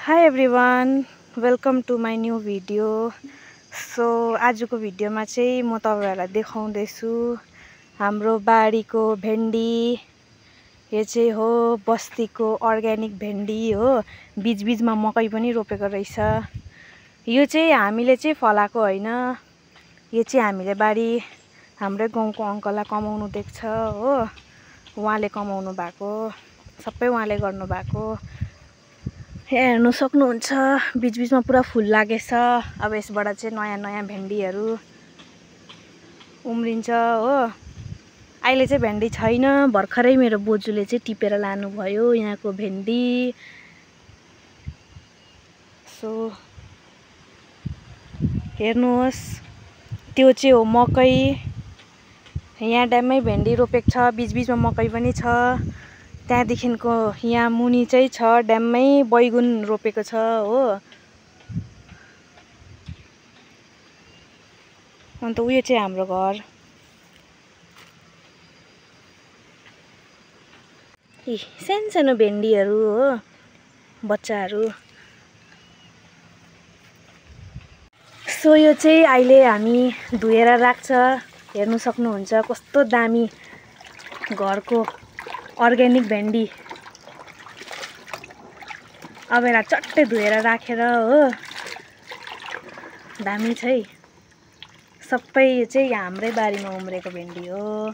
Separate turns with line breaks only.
High everyone, welcome to my new video. So आजको भिडियोमा चाहिँ म तपाईहरुलाई देखाउँदैछु हाम्रो बारीको भेन्डी। यो चाहिँ हो बस्तीको अर्ग्यानिक भेन्डी हो। बीचबीचमा मकै पनि रोपेको रहेछ। यो चाहिँ हामीले चाहिँ फलाएको हैन। यो चाहिँ हामीले बारी हाम्रै गाउँको अंकललाई कमाउनु देख्छ हो। उहाँले कमाउनु भएको, सबै उहाँले गर्नु भएको। हेर्नु सक्नुहुन्छ, बीचबीचमा पुरा फुल लागेछ। अब यसबाट चाहिँ नयाँ नयाँ भेन्डीहरु उम्रिन्छ हो। अहिले चाहिँ भेन्डी छैन, भर्खरै मेरो बोजूले चाहिँ टिपेर लानु भयो यहाँको भेन्डी। सो हेर्नुहोस्, त्यो चाहिँ हो मकै। यहाँ ड्याममै भेन्डी रोपेको छ, बीचबीचमा मकै पनि छ। त्यहाँदेखिको यहाँ मुनि चाहिँ छ ड्याममै बैगुन रोपेको छ हो। अन्त उयो चाहिँ हाम्रो घर। सानो भेन्डीहरु हो, बच्चाहरु। सो यो चाहिँ अहिले हामी धुएर राख्छ। हेर्नु सक्नुहुन्छ कस्तो दामी घरको अर्ग्यानिक भेन्डी। अब यसलाई चट्टै धुएर राखेर हो, दामी छ है। सबै यो चाहिँ हाम्रै बारीमा उम्रेको भेन्डी हो।